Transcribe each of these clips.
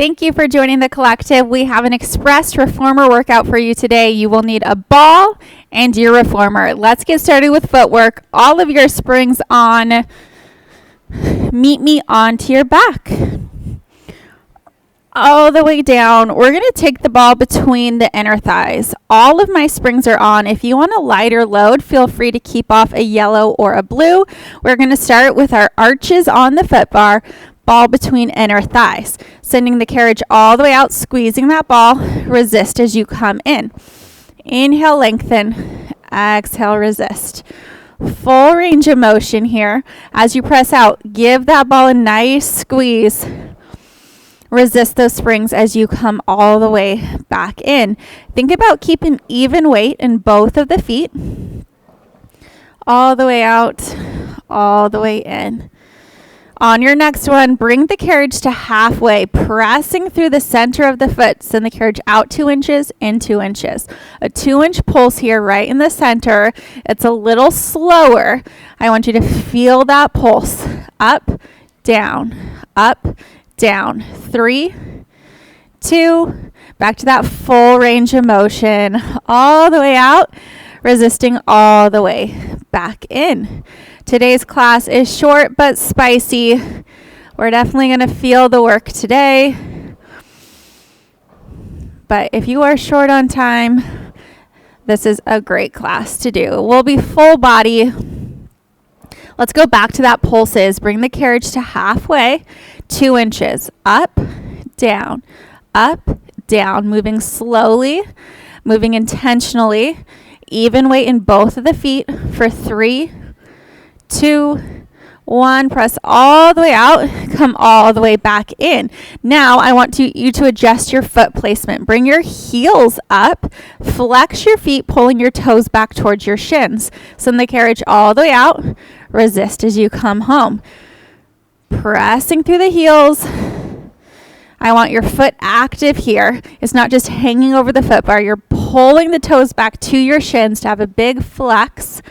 Thank you for joining the collective. We have an express reformer workout for you today. You will need a ball and your reformer. Let's get started with footwork. All of your springs on. Meet me onto your back. All the way down. We're going to take the ball between the inner thighs. All of my springs are on. If you want a lighter load, feel free to keep off a yellow or a blue. We're going to start with our arches on the foot bar. Ball between inner thighs, sending the carriage all the way out, squeezing that ball. Resist as you come in. Inhale, lengthen. Exhale, resist. Full range of motion here. As you press out, give that ball a nice squeeze. Resist those springs as you come all the way back in. Think about keeping even weight in both of the feet. All the way out, all the way in. On your next one, bring the carriage to halfway, pressing through the center of the foot. Send the carriage out 2 inches, in 2 inches. A 2-inch pulse here right in the center. It's a little slower. I want you to feel that pulse. Up, down, 3, 2, back to that full range of motion. All the way out, resisting all the way back in. Today's class is short but spicy. We're definitely going to feel the work today. But if you are short on time, this is a great class to do. We'll be full body. Let's go back to that pulses. Bring the carriage to halfway, 2 inches. Up, down, moving slowly, moving intentionally. Even weight in both of the feet for 3, 2, 1. Press all the way out. Come all the way back in. Now I want you to adjust your foot placement. Bring your heels up. Flex your feet, pulling your toes back towards your shins. Send the carriage all the way out. Resist as you come home. Pressing through the heels. I want your foot active here. It's not just hanging over the foot bar. You're pulling the toes back to your shins to have a big flex.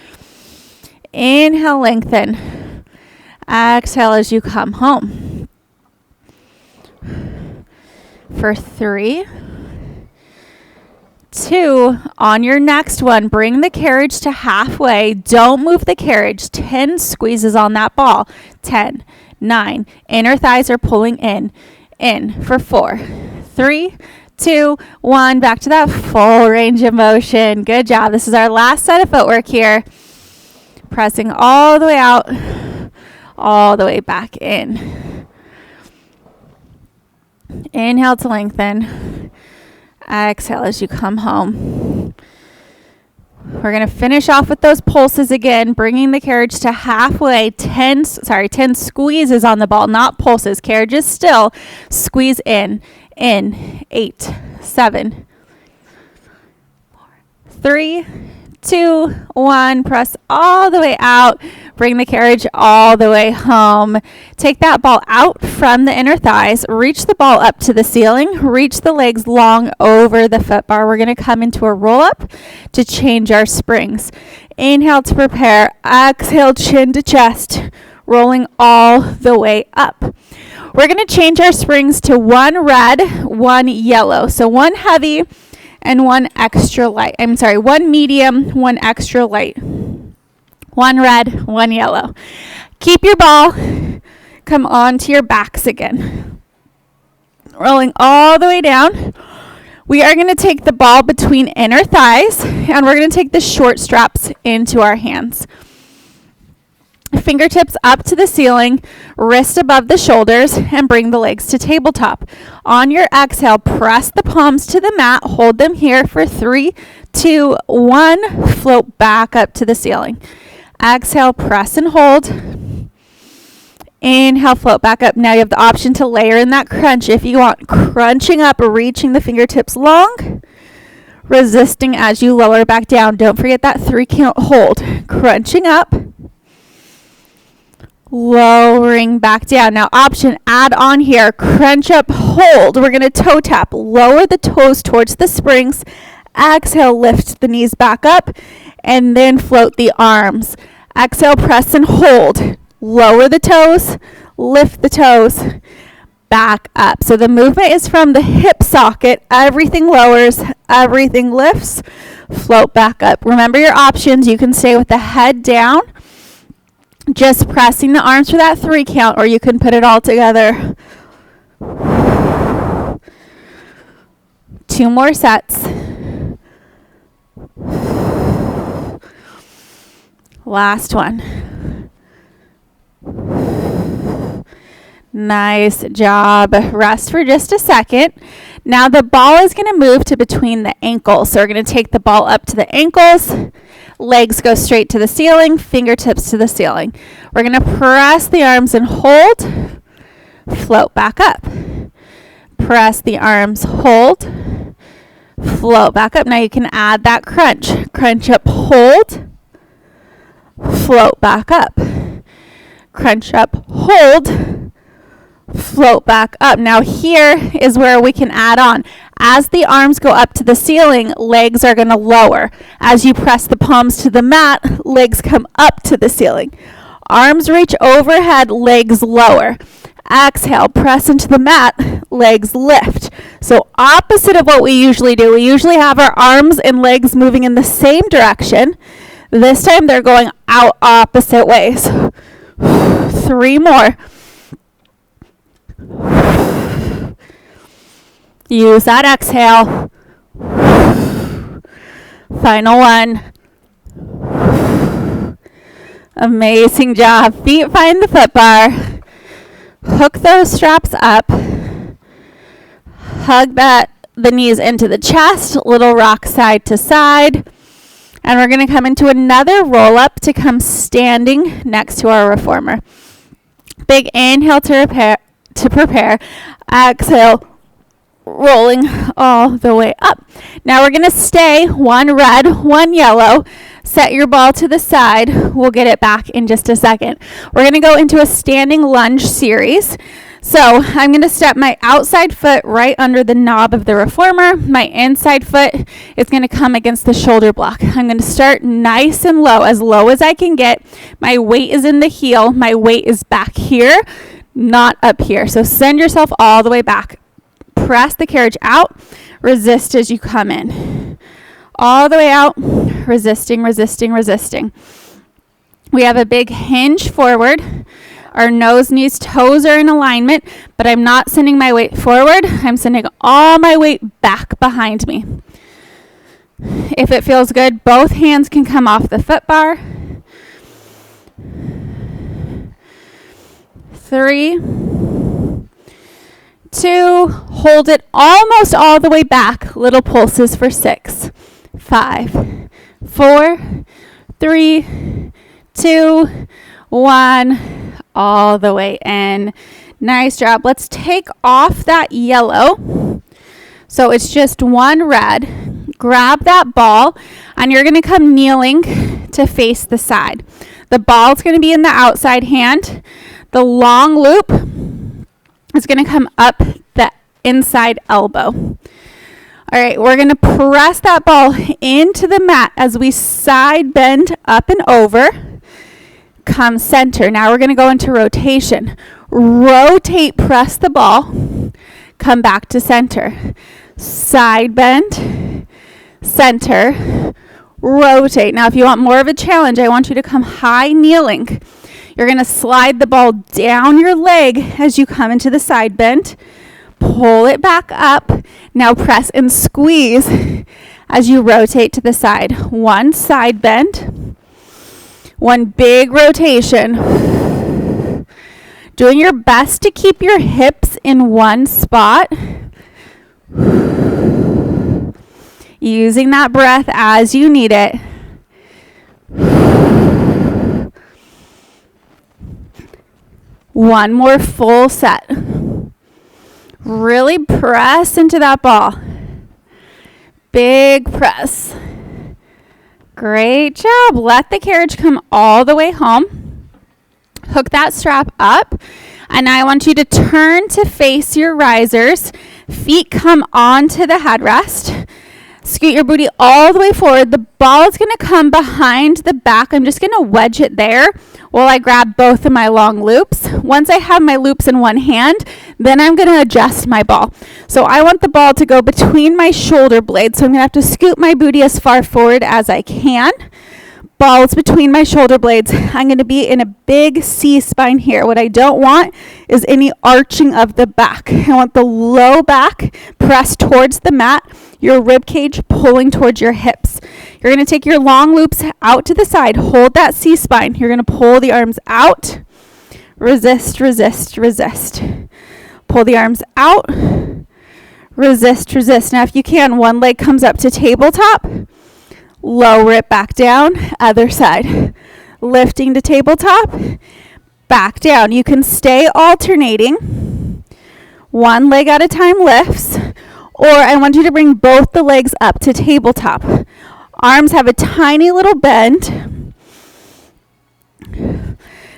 Inhale, lengthen. Exhale as you come home. For 3, 2, on your next one, bring the carriage to halfway. Don't move the carriage. 10 squeezes on that ball. 10, 9. Inner thighs are pulling in. For 4, 3, 2, 1. Back to that full range of motion. Good job. This is our last set of footwork here. Pressing all the way out, all the way back in. Inhale to lengthen. Exhale as you come home. We're going to finish off with those pulses again, bringing the carriage to halfway. 10 squeezes on the ball, not pulses. Carriage is still. Squeeze in. 8, 7, 3, 2, 1. Press all the way out. Bring the carriage all the way home. Take that ball out from the inner thighs. Reach the ball up to the ceiling. Reach the legs long over the foot bar. We're going to come into a roll up to change our springs. Inhale to prepare. Exhale, chin to chest. Rolling all the way up. We're going to change our springs to 1 red, 1 yellow. So 1 heavy and 1 extra light. 1 medium, 1 extra light. 1 red, 1 yellow. Keep your ball. Come on to your backs again. Rolling all the way down. We are going to take the ball between inner thighs, and we're going to take the short straps into our hands. Fingertips up to the ceiling, wrist above the shoulders, and bring the legs to tabletop. On your exhale, press the palms to the mat. Hold them here for 3, 2, 1. Float back up to the ceiling. Exhale, press and hold. Inhale, float back up. Now you have the option to layer in that crunch if you want. Crunching up, reaching the fingertips long. Resisting as you lower back down. Don't forget that 3 count hold. Crunching up. Lowering back down. Now option, add on here, crunch up, hold. We're going to toe tap. Lower the toes towards the springs. Exhale, lift the knees back up, and then float the arms. Exhale, press and hold. Lower the toes, lift the toes. back up. So the movement is from the hip socket. Everything lowers, everything lifts, float back up. Remember your options. You can stay with the head down, just pressing the arms for that 3 count, or you can put it all together. 2 more sets. Last one. Nice job. Rest for just a second. Now the ball is going to move to between the ankles. So we're going to take the ball up to the ankles. Legs go straight to the ceiling, fingertips to the ceiling. We're going to press the arms and hold. Float back up. Press the arms, hold. Float back up. Now you can add that crunch. Crunch up, hold. Float back up. Crunch up, hold. Float back up. Now here is where we can add on. As the arms go up to the ceiling, legs are going to lower. As you press the palms to the mat, legs come up to the ceiling. Arms reach overhead, legs lower. Exhale, press into the mat, legs lift. So opposite of what we usually do. We usually have our arms and legs moving in the same direction. This time they're going out opposite ways. 3 more. Use that exhale. Final one. Amazing job. Feet find the foot bar. Hook those straps up. Hug the knees into the chest. Little rock side to side. And we're going to come into another roll up to come standing next to our reformer. Big inhale to prepare. Exhale, rolling all the way up. Now we're going to stay 1 red, 1 yellow. Set your ball to the side. We'll get it back in just a second. We're going to go into a standing lunge series. So I'm going to step my outside foot right under the knob of the reformer. My inside foot is going to come against the shoulder block. I'm going to start nice and low as I can get. My weight is in the heel. My weight is back here, not up here. So send yourself all the way back. Press the carriage out. Resist as you come in. All the way out. Resisting, resisting, resisting. We have a big hinge forward. Our nose, knees, toes are in alignment, but I'm not sending my weight forward. I'm sending all my weight back behind me. If it feels good, both hands can come off the foot bar. 3, 2, hold it almost all the way back. Little pulses for 6, 5, 4, 3, 2, 1. All the way in. Nice job. Let's take off that yellow. So it's just 1 red. Grab that ball, and you're going to come kneeling to face the side. The ball's going to be in the outside hand. The long loop is going to come up the inside elbow. All right, we're going to press that ball into the mat as we side bend up and over. Come center. Now we're going to go into rotation. Rotate, press the ball. Come back to center. Side bend, center, rotate. Now if you want more of a challenge, I want you to come high kneeling. You're going to slide the ball down your leg as you come into the side bend. Pull it back up. Now press and squeeze as you rotate to the side. 1 side bend. 1 big rotation. Doing your best to keep your hips in one spot. Using that breath as you need it. One more full set. Really press into that ball. Big press. Great job. Let the carriage come all the way home. Hook that strap up. And I want you to turn to face your risers. Feet come onto the headrest. Scoot your booty all the way forward. The ball is going to come behind the back. I'm just going to wedge it there while I grab both of my long loops. Once I have my loops in one hand, then I'm going to adjust my ball. So I want the ball to go between my shoulder blades. So I'm going to have to scoot my booty as far forward as I can. Balls between my shoulder blades. I'm going to be in a big C-spine here. What I don't want is any arching of the back. I want the low back pressed towards the mat, your rib cage pulling towards your hips. You're going to take your long loops out to the side. Hold that C-spine. You're going to pull the arms out. Resist, resist, resist. Pull the arms out. Resist, resist. Now if you can, one leg comes up to tabletop. Lower it back down, other side. Lifting to tabletop, back down. You can stay alternating. One leg at a time lifts, or I want you to bring both the legs up to tabletop. Arms have a tiny little bend.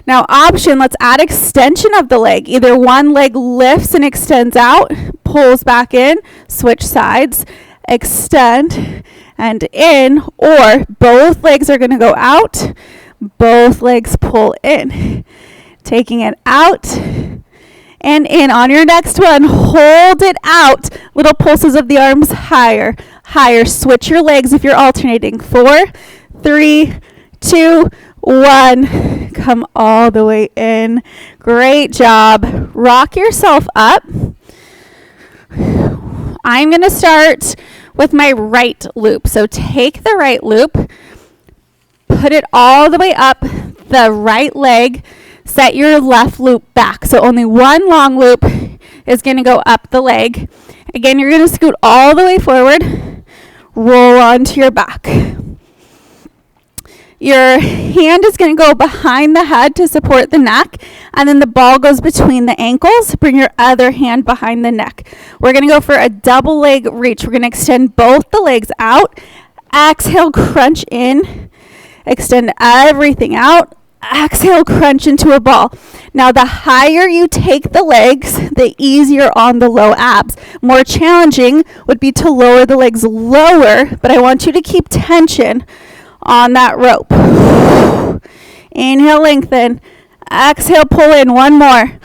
Now option, let's add extension of the leg. Either one leg lifts and extends out, pulls back in, switch sides, extend, and in, or both legs are going to go out, both legs pull in, taking it out and in. On your next one, hold it out, little pulses of the arms higher, higher. Switch your legs if you're alternating. 4, 3, 2, 1. Come all the way in. Great job. Rock yourself up. I'm going to start with my right loop. So take the right loop, put it all the way up the right leg, set your left loop back. So only one long loop is going to go up the leg. Again, you're going to scoot all the way forward, roll onto your back. Your hand is going to go behind the head to support the neck, and then the ball goes between the ankles. Bring your other hand behind the neck. We're going to go for a double leg reach. We're going to extend both the legs out. Exhale, crunch in. Extend everything out. Exhale, crunch into a ball. Now, the higher you take the legs, the easier on the low abs. More challenging would be to lower the legs lower, but I want you to keep tension on that rope. Inhale, lengthen. Exhale, pull in. One more.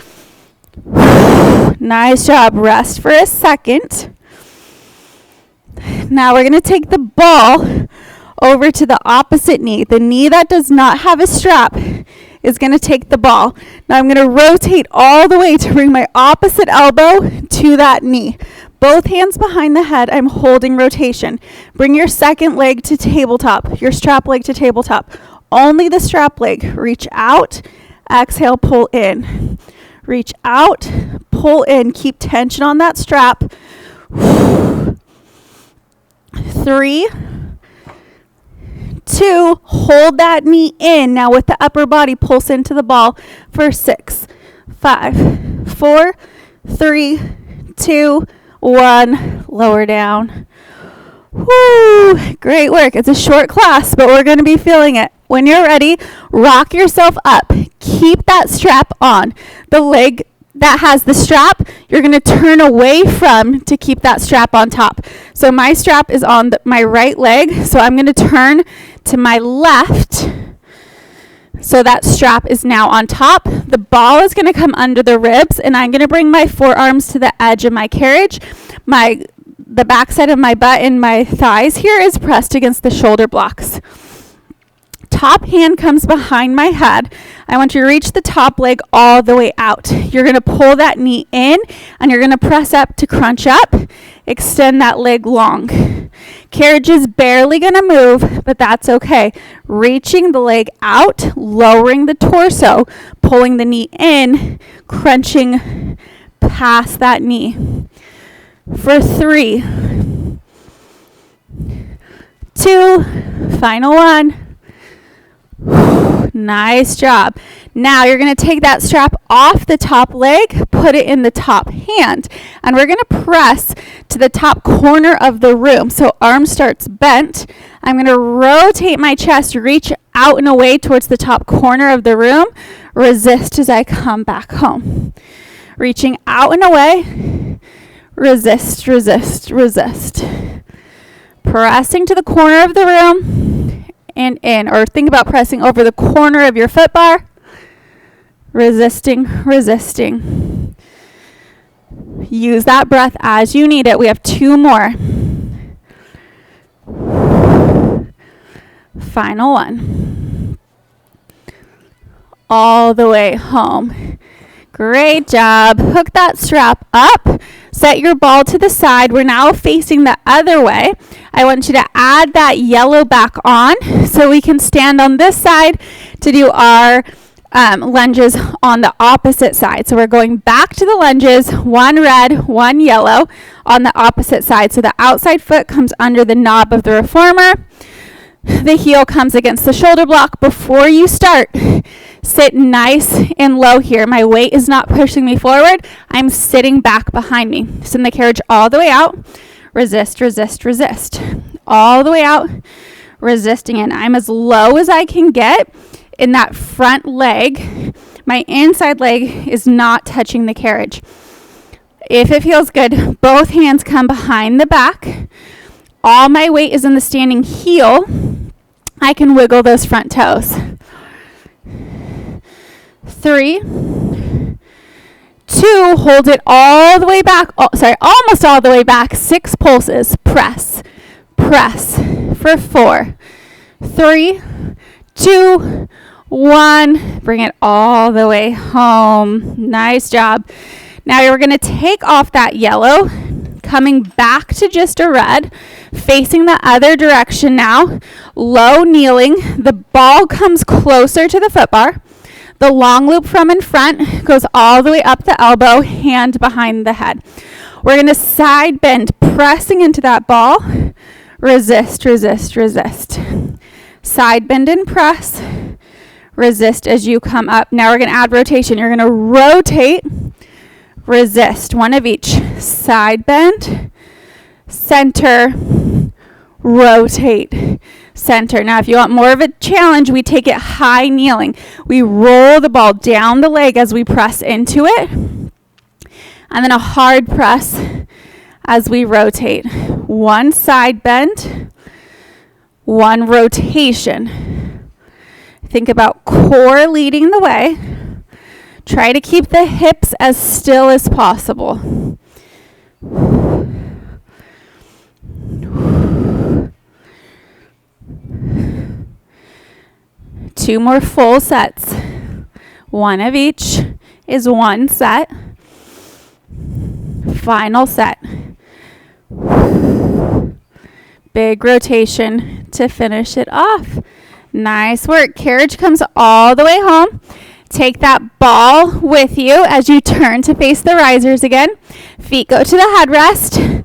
Nice job. Rest for a second. Now we're going to take the ball over to the opposite knee. The knee that does not have a strap is going to take the ball. Now I'm going to rotate all the way to bring my opposite elbow to that knee. Both hands behind the head. I'm holding rotation. Bring your second leg to tabletop, your strap leg to tabletop. Only the strap leg. Reach out. Exhale, pull in. Reach out, pull in. Keep tension on that strap. 3, 2, hold that knee in. Now with the upper body, pulse into the ball for 6, 5, 4, 3, 2, 1. Lower down. Woo! Great work. It's a short class, but we're going to be feeling it. When you're ready, rock yourself up. Keep that strap on. The leg that has the strap, you're going to turn away from to keep that strap on top. So my strap is on my right leg, so I'm going to turn to my left. So that strap is now on top. The ball is going to come under the ribs, and I'm going to bring my forearms to the edge of my carriage. The back side of my butt and my thighs here is pressed against the shoulder blocks. Top hand comes behind my head. I want you to reach the top leg all the way out. You're going to pull that knee in, and you're going to press up to crunch up. Extend that leg long. Carriage is barely going to move, but that's okay. Reaching the leg out, lowering the torso, pulling the knee in, crunching past that knee. For 3, 2, final one. Nice job. Now you're going to take that strap off the top leg, put it in the top hand, and we're going to press to the top corner of the room. So arm starts bent. I'm going to rotate my chest, reach out and away towards the top corner of the room. Resist as I come back home. Reaching out and away. Resist, resist, resist. Pressing to the corner of the room and in, or think about pressing over the corner of your foot bar. Resisting, resisting. Use that breath as you need it. We have 2 more. Final one. All the way home. Great job. Hook that strap up. Set your ball to the side. We're now facing the other way. I want you to add that yellow back on so we can stand on this side to do our lunges on the opposite side. So we're going back to the lunges, 1 red, 1 yellow on the opposite side. So the outside foot comes under the knob of the reformer. The heel comes against the shoulder block. Before you start, sit nice and low here. My weight is not pushing me forward. I'm sitting back behind me. Send the carriage all the way out. Resist, resist, resist. All the way out, resisting in. I'm as low as I can get in that front leg. My inside leg is not touching the carriage. If it feels good, both hands come behind the back. All my weight is in the standing heel. I can wiggle those front toes. 3, 2, hold it all the way back. Almost all the way back. 6 pulses. Press, press for 4, 3, 2, 1. Bring it all the way home. Nice job. Now you're going to take off that yellow, coming back to just a red, facing the other direction now, low kneeling. The ball comes closer to the foot bar. The long loop from in front goes all the way up the elbow, hand behind the head. We're going to side bend, pressing into that ball. Resist, resist, resist. Side bend and press. Resist as you come up. Now we're going to add rotation. You're going to rotate. Resist, 1 of each. Side bend, center, rotate, center. Now, if you want more of a challenge, we take it high kneeling. We roll the ball down the leg as we press into it, and then a hard press as we rotate. 1 side bend, 1 rotation. Think about core leading the way. Try to keep the hips as still as possible. 2 more full sets. 1 of each is 1 set. Final set. Big rotation to finish it off. Nice work. Carriage comes all the way home. Take that ball with you as you turn to face the risers again. Feet go to the headrest.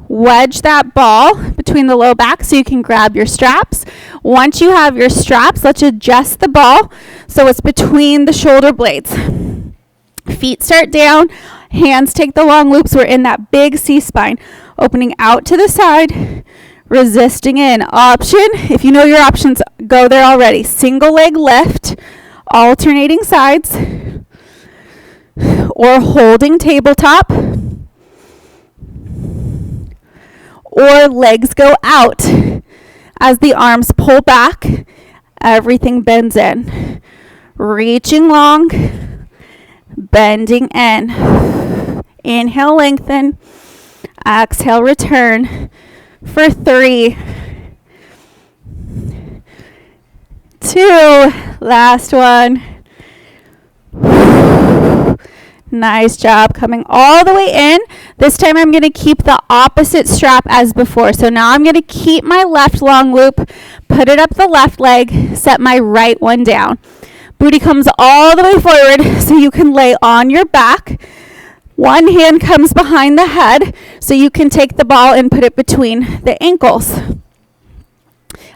Wedge that ball between the low back so you can grab your straps. Once you have your straps, let's adjust the ball so it's between the shoulder blades. Feet start down. Hands take the long loops. We're in that big C-spine. Opening out to the side. Resisting in. Option, if you know your options, go there already. Single leg lift. Alternating sides, or holding tabletop, or legs go out as the arms pull back, everything bends in. Reaching long, bending in. Inhale, lengthen. Exhale, return for 3, 2, last one. Nice job. Coming all the way in. This time I'm going to keep the opposite strap as before. So now I'm going to keep my left long loop, put it up the left leg, set my right one down. Booty comes all the way forward so you can lay on your back. One hand comes behind the head so you can take the ball and put it between the ankles.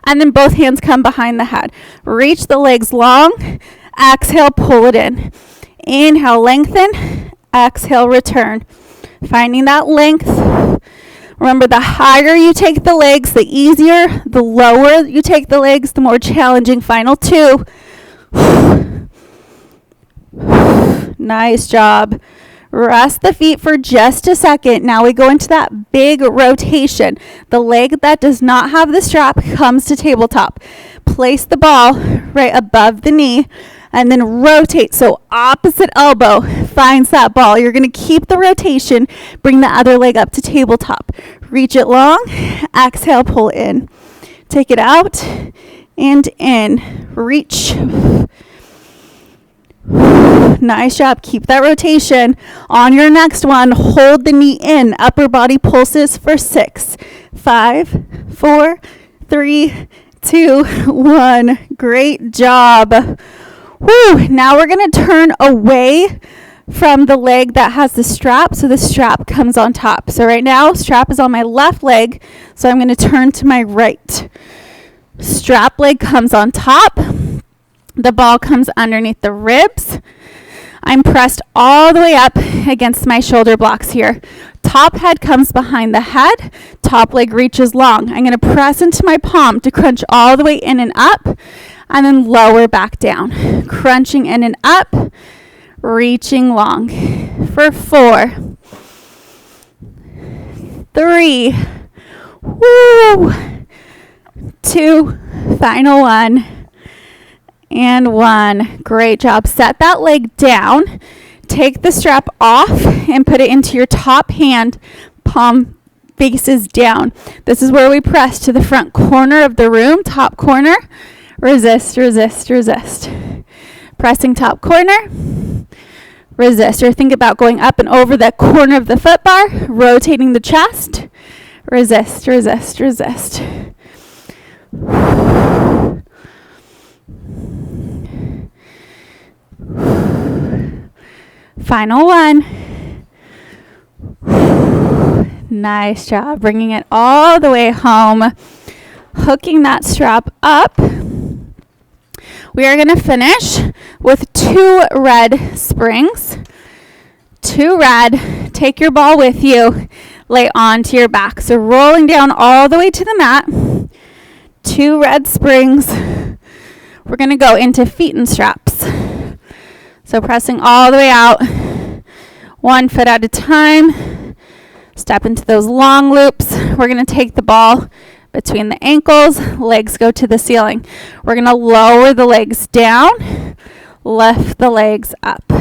And then both hands come behind the head. Reach the legs long. Exhale, pull it in. Inhale, lengthen. Exhale, return. Finding that length. Remember, the higher you take the legs, the easier. The lower you take the legs, the more challenging. Final 2. Nice job. Rest the feet for just a second. Now we go into that big rotation. The leg that does not have the strap comes to tabletop. Place the ball right above the knee and then rotate. So opposite elbow finds that ball. You're going to keep the rotation. Bring the other leg up to tabletop. Reach it long. Exhale, pull in. Take it out and in. Reach. Nice job. Keep that rotation. On your next one, hold the knee in. Upper body pulses for 6, 5, 4, 3, 2, 1. Great job. Woo. Now we're going to turn away from the leg that has the strap, so the strap comes on top. So right now, strap is on my left leg, so I'm going to turn to my right. Strap leg comes on top. The ball comes underneath the ribs. I'm pressed all the way up against my shoulder blocks here. Top head comes behind the head. Top leg reaches long. I'm going to press into my palm to crunch all the way in and up, and then lower back down. Crunching in and up, reaching long. For 4, 3, woo, 2, final one. And 1. Great job. Set that leg down. Take the strap off and put it into your top hand. Palm faces down. This is where we press to the front corner of the room, top corner. Resist, resist, resist. Pressing top corner. Resist. Or think about going up and over the corner of the foot bar, rotating the chest. Resist, resist, resist. Final one. Nice job. Bringing it all the way home. Hooking that strap up. We are going to finish with 2 red springs. 2 red. Take your ball with you. Lay onto your back. So rolling down all the way to the mat. 2 red springs. We're going to go into feet and straps. So pressing all the way out, 1 foot at a time. Step into those long loops. We're going to take the ball between the ankles. Legs go to the ceiling. We're going to lower the legs down. Lift the legs up.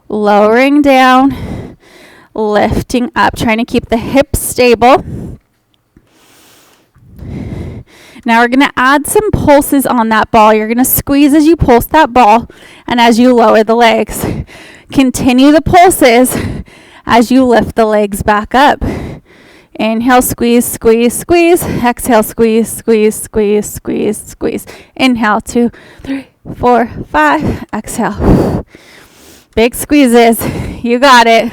Lowering down. Lifting up. Trying to keep the hips stable. Now we're going to add some pulses on that ball. You're going to squeeze as you pulse that ball and as you lower the legs. Continue the pulses as you lift the legs back up. Inhale, squeeze, squeeze, squeeze. Exhale, squeeze, squeeze, squeeze, squeeze, squeeze. Inhale, 2, 3, 4, 5. Exhale. Big squeezes. You got it.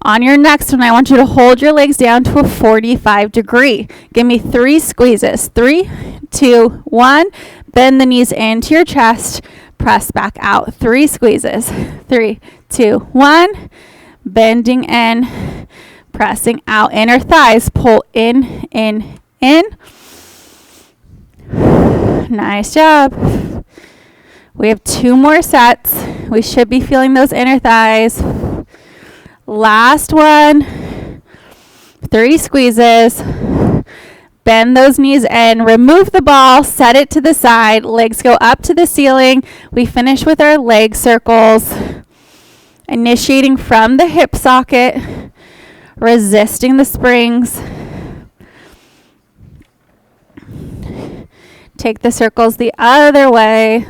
On your next one, I want you to hold your legs down to a 45 degree. Give me 3 squeezes. 3, 2, 1. Bend the knees into your chest. Press back out. 3 squeezes. 3, 2, 1. Bending in. Pressing out. Inner thighs. Pull in, in, in. Nice job. We have 2 more sets. We should be feeling those inner thighs. Last one. 3 squeezes. Bend those knees in. Remove the ball. Set it to the side. Legs go up to the ceiling. We finish with our leg circles. Initiating from the hip socket. Resisting the springs. Take the circles the other way.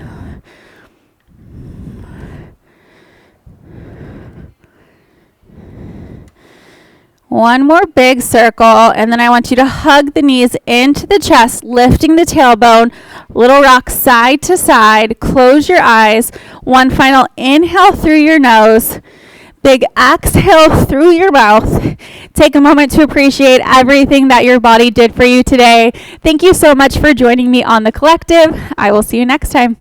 One more big circle, and then I want you to hug the knees into the chest, lifting the tailbone. Little rock side to side. Close your eyes. One final inhale through your nose. Big exhale through your mouth. Take a moment to appreciate everything that your body did for you today. Thank you so much for joining me on The Collective. I will see you next time.